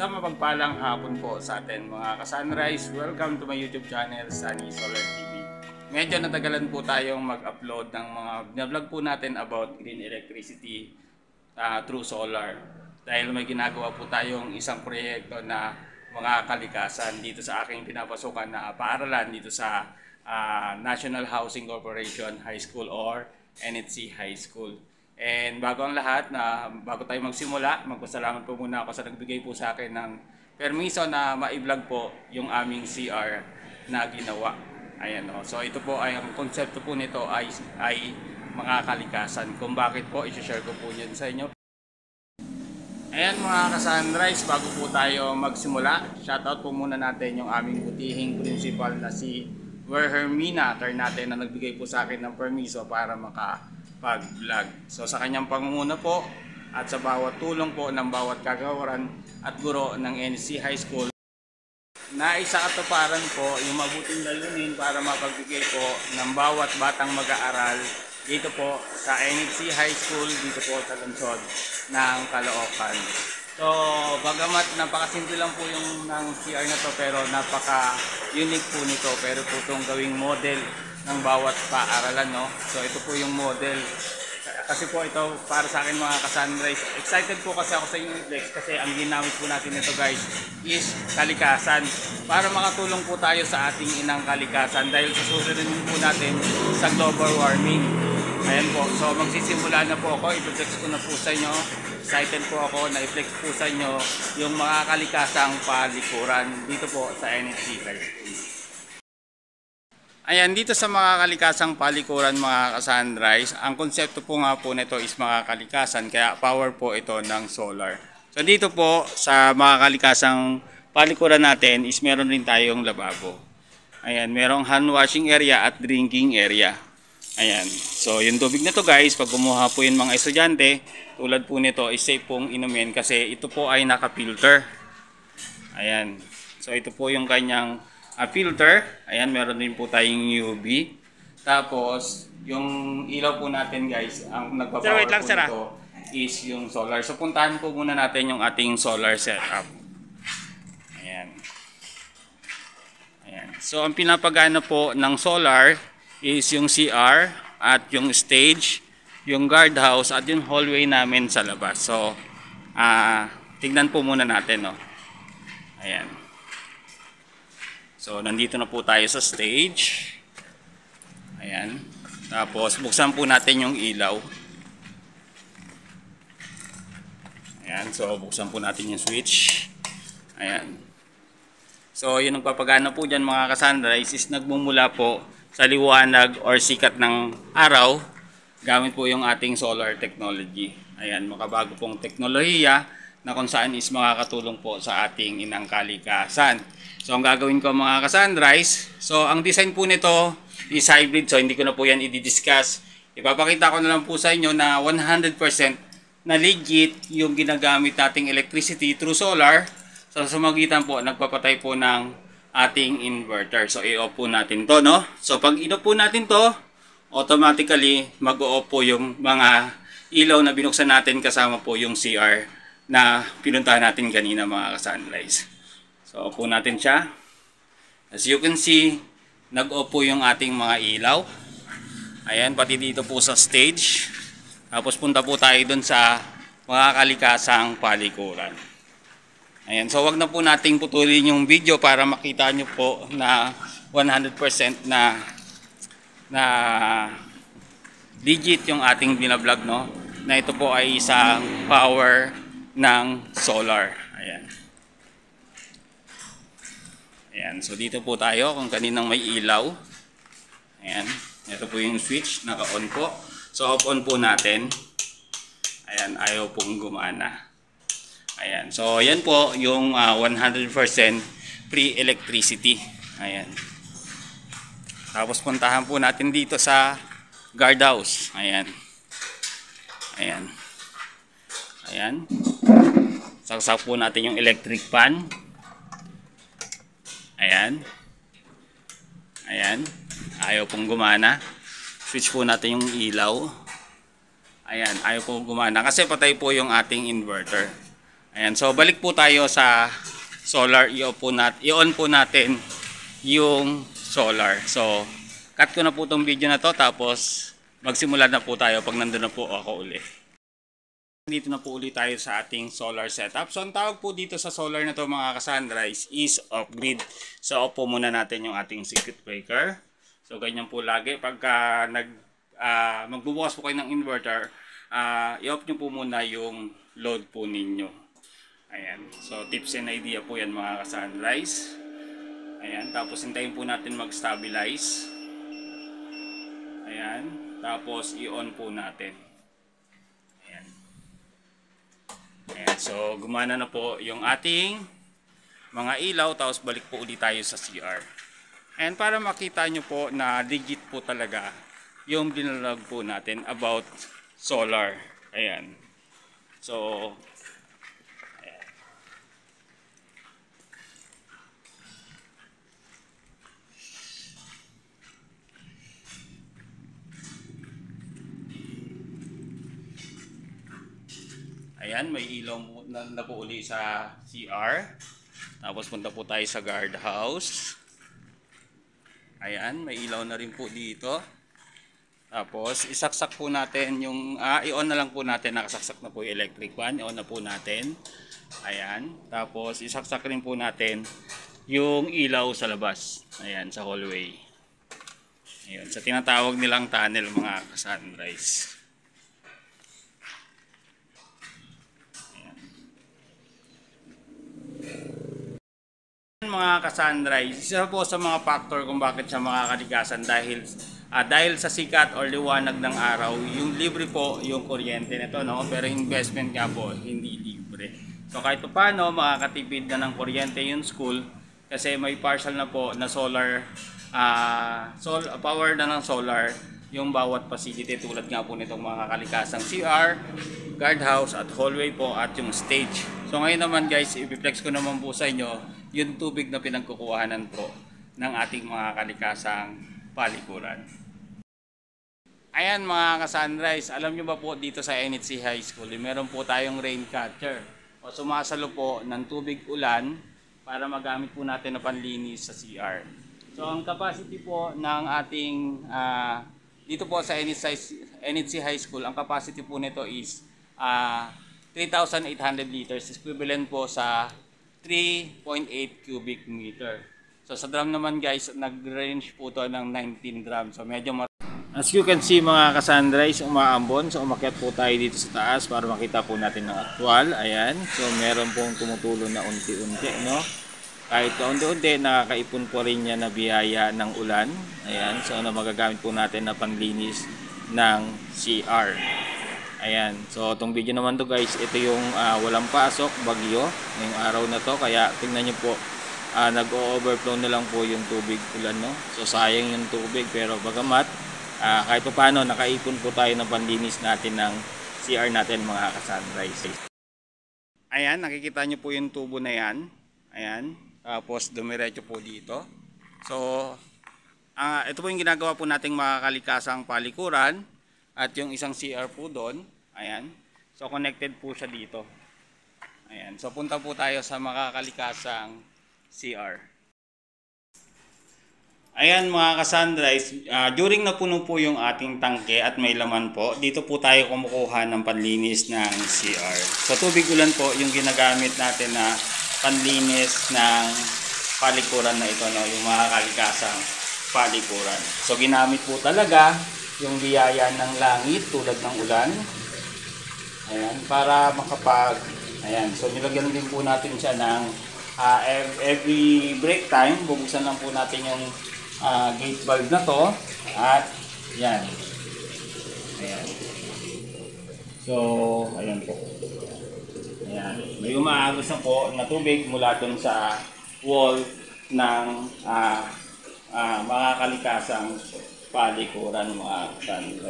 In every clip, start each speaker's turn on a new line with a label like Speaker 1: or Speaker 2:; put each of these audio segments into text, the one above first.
Speaker 1: Sa mapagpalang hapon po sa atin mga ka-Sunrise, welcome to my YouTube channel, Sunny Solar TV. Medyo natagalan po tayong mag-upload ng mga vlog po natin about green electricity through solar. Dahil may ginagawa po tayong isang proyekto na mga kalikasan dito sa aking pinapasukan na paaralan dito sa National Housing Corporation High School or NHC High School. And bago ang lahat, bago tayo magsimula, magpasalamat po muna ako sa nagbigay po sa akin ng permiso na ma-vlog po yung aming CR na ginawa. Ayan o. So ito po ay ang konsepto po nito ay mga kalikasan. Kung bakit po, i-share ko po yan sa inyo. Ayan mga ka-Sunrise, bago po tayo magsimula, shoutout po muna natin yung aming butihing principal na si Hermina natin na nagbigay po sa akin ng permiso para makapag-vlog. So sa kanyang pangunguna po at sa bawat tulong po ng bawat kagawaran at guro ng NHC High School, naisakatuparan po yung mabuting layunin para mapagbigay po ng bawat batang mag-aaral dito po sa NHC High School, dito po sa lungsod ng Caloocan. So, bagamat napakasimple lang po yung ng CR na to, pero napaka-unique po nito. Pero po itong gawing model ng bawat paaralan, no? So, ito po yung model. Kasi po ito, para sa akin mga ka-Sunrise, excited po kasi ako sa Uniplex kasi ang ginamit po natin ito guys is kalikasan. Para makatulong po tayo sa ating inang kalikasan dahil susunod po natin sa global warming. Ayan po, so magsisimula na po ako, i-flex ko na po sa inyo. Excited po ako na i-flex po sa inyo yung mga kalikasang palikuran dito po sa NHC High School. Ayan, dito sa mga kalikasang palikuran mga ka-Sunrise, ang konsepto po nga po nito is mga kalikasan, kaya power po ito ng solar. So dito po sa mga kalikasang palikuran natin is meron rin tayong lababo. Ayan, merong hand washing area at drinking area. Ayan, so yung tubig na to guys, pag kumuha po yung mga estudyante, tulad po nito is safe pong inumin kasi ito po ay naka-filter. Ayan, so ito po yung kanyang filter. Ayan, meron din po tayong UV. Tapos, yung ilaw po natin guys, ang nagpapower po nito is yung solar. So puntahan po muna natin yung ating solar setup. Ayan. Ayan. So ang pinapagana po ng solar is yung CR at yung stage, yung guardhouse at yung hallway namin sa labas. So, tignan po muna natin, no. Ayan. So, nandito na po tayo sa stage. Ayan. Tapos, buksan po natin yung ilaw. Ayan. So, buksan po natin yung switch. Ayan. So, yung nagpapagana po dyan mga ka-Sunrise is nagmumula po sa liwanag or sikat ng araw gamit po yung ating solar technology. Ayan, makabago pong teknolohiya na kung saan is makakatulong po sa ating inang kalikasan. So ang gagawin ko mga ka-Sunrise, so ang design po nito is hybrid, so hindi ko na po yan i-discuss. Ipapakita ko na lang po sa inyo na 100% na legit yung ginagamit nating electricity through solar. So sa magitan po, nagpapatay po ng ating inverter. So i-off po natin to, no? So pag i-off po natin to, automatically mag-o-off po yung mga ilaw na binuksan natin kasama po yung CR na pinuntahan natin kanina mga ka-Sunrise. So off po natin siya. As you can see, nag-off po yung ating mga ilaw. Ayan, pati dito po sa stage. Tapos punta po tayo dun sa mga kalikasang palikuran. Ayan, so wag na po nating putulin yung video para makita nyo po na 100% na legit yung ating binablog, no? Na ito po ay isang power ng solar. Ayan. Ayan, so dito po tayo kung kaninang may ilaw. Ayan, ito po yung switch, naka-on po. So off-on po natin. Ayan, ayaw pong gumana. Ayan, so yan po yung 100% free electricity. Ayan. Tapos puntahan po natin dito sa guardhouse. Ayan. Ayan. Ayan. Saksak po natin yung electric fan. Ayan. Ayan. Ayaw pong gumana. Switch po natin yung ilaw. Ayan, ayaw pong gumana kasi patay po yung ating inverter. Ayan, so balik po tayo sa solar. I-on po natin yung solar. So, cut ko na po tong video na to, tapos magsimula na po tayo pag nandun na po ako uli. Dito na po ulit tayo sa ating solar setup. So, ang tawag po dito sa solar na to mga Cassandra is off-grid. So, off po muna natin yung ating circuit breaker. So, ganyan po lagi. Pagka magbubukas po kayo ng inverter, i-off nyo po muna yung load po ninyo. Ayan. So, tips and idea po yan mga Cassandra. Ayan. Tapos, hintayin po natin mag-stabilize. Ayan. Tapos, i-on po natin. Ayan. Ayan. So, gumana na po yung ating mga ilaw. Tapos, balik po ulit tayo sa CR. And para makita nyo po na legit po talaga yung binalog po natin about solar. Ayan. So, ayan. Ayan, may ilaw na po uli sa CR. Tapos punta po tayo sa guardhouse. Ayan, may ilaw na rin po dito. Tapos, isaksak po natin yung, i-on na lang po natin, nakasaksak na po yung electric fan, i-on na po natin. Ayan, tapos isaksak rin po natin yung ilaw sa labas. Ayan, sa hallway. Ayan, sa tinatawag nilang tunnel mga Cassandra. Mga Cassandra, isa po sa mga factor kung bakit siya makakaligasan dahil sa sikat or liwanag ng araw, yung libre po yung kuryente nito, no? Pero investment nga po, hindi libre. So kahit paano makakatipid na ng kuryente yung school kasi may partial na po na solar, power na ng solar yung bawat facility tulad nga po nitong mga kalikasang CR, guardhouse at hallway po at yung stage. So ngayon naman guys, i-flex ko naman po sa inyo yung tubig na pinagkukuhanan po ng ating mga kalikasang palikuran. Ayan mga Cassandra, alam nyo ba po dito sa NHC High School, meron po tayong rain catcher o sumasalo po ng tubig ulan para magamit po natin na panlinis sa CR. So ang capacity po ng ating dito po sa NHC High School, ang capacity po nito is 3,800 liters, equivalent po sa 3.8 cubic meter. So sa drum naman guys, nag-range po to ng 19 drums. So medyo as you can see mga Cassandra, umaambon. So umakyat po tayo dito sa taas para makita po natin ng actual. Ayan. So meron pong tumutulong na unti-unti, no? Kahit unti-unti, nakakaipon po rin niya na biyaya ng ulan. Ayan. So na magagamit po natin na panglinis ng CR. Ayan, so itong video naman to guys, ito yung walang pasok, bagyo ngayong araw na to, kaya tingnan nyo po, nag-o-overflow na lang po yung tubig ulan, no? So sayang yung tubig, pero bagamat kahit pa paano, nakaipon po tayo ng panlinis natin ng CR natin mga Cassandra. Ayan, nakikita nyo po yung tubo na yan. Ayan, tapos dumiretso po dito. So ito po yung ginagawa po nating mga kalikasang palikuran. At yung isang CR po doon, ayan. So connected po siya dito. Ayan. So punta po tayo sa makakalikasang CR. Ayan mga Cassandra, during na puno po yung ating tangke at may laman po, dito po tayo kumukuha ng panlinis ng CR. So tubig ulan po yung ginagamit natin na panlinis ng palikuran na ito, no? Yung makakalikasang palikuran. So ginamit po talaga yung biyaya ng langit tulad ng ulan. Ayan, para ayan, so nilagyan din po natin siya ng every break time, bubuksan lang po natin yung gate valve na to at yan. Ayan. So, ayan po. Ayan, may umaagos na po na tubig mula dun sa wall ng makakalikasang palikuran mga Cassandra.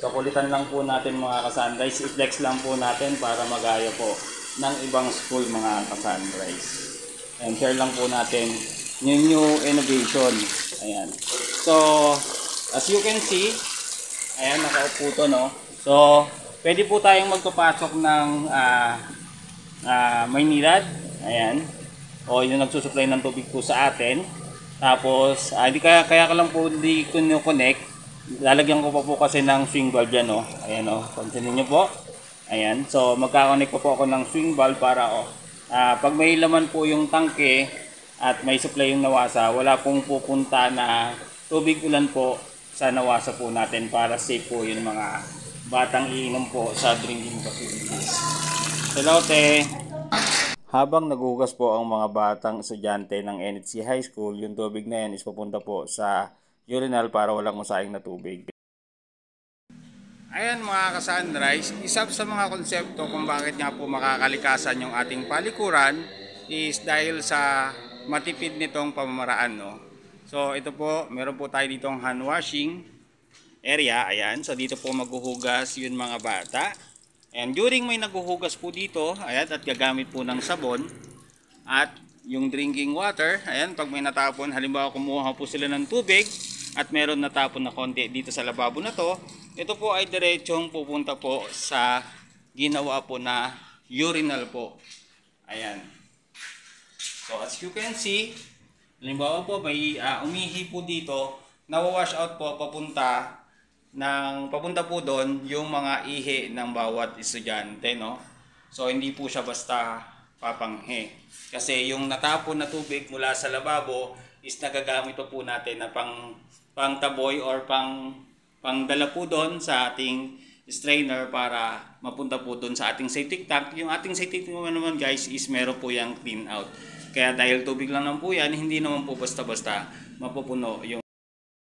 Speaker 1: So kulitan lang po natin mga Cassandra, i-flex lang po natin para magaya po ng ibang school mga Cassandra. And share lang po natin yung new innovation. Ayan. So as you can see, ayan, nakaupo to, no? So pwede po tayong magpapasok ng Maynilad. Ayan. O yung nagsusupply ng tubig po sa atin. Tapos, hindi kaya ko lang po hindi connect. Lalagyan ko pa po kasi ng swing valve yan, oh. Ayan, oh. Pansinin nyo po. Ayan. So, magkakonnect pa po ako ng swing valve para, pag may laman po yung tangke at may supply yung nawasa, wala pong pupunta na tubig ulan po sa nawasa po natin para safe po yung mga batang iinom po sa drinking facilities. Hello, te. Habang nagugas po ang mga batang estudyante ng NHC High School, yung tubig na yan is papunta po sa urinal para walang masayang na tubig. Ayan mga ka-sunrise, isa sa mga konsepto kung bakit nga po makakalikasan yung ating palikuran is dahil sa matipid nitong pamamaraan. No? So ito po, meron po tayo ditong hand washing area. Ayan, so dito po maghuhugas yung mga bata. And during may naghuhugas po dito, ayan, at gagamit po ng sabon at yung drinking water, ayan, pag may natapon, halimbawa kumuha po sila ng tubig at meron natapon na konti dito sa lababo na to, ito po ay diretsong pupunta po sa ginawa po na urinal po. Ayan. So as you can see, halimbawa po may umihi po dito, nawawash out po papunta po doon yung mga ihi ng bawat estudyante, no? So hindi po siya basta papanghe. Kasi yung natapon na tubig mula sa lababo is nagagamit po natin na pangtaboy or pangdala po doon sa ating strainer para mapunta po doon sa ating septic tank. Yung ating septic tank naman guys is meron po yung clean out. Kaya dahil tubig lang naman po yan, hindi naman po basta-basta mapupuno yung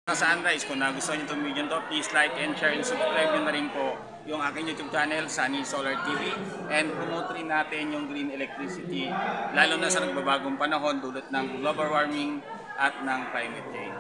Speaker 1: Sunrise. Kung nagustuhan nyo itong video to, please like and share and subscribe nyo na rin po yung aking YouTube channel, Sunny Solar TV, and promote rin natin yung green electricity lalo na sa nagbabagong panahon dulot ng global warming at ng climate change.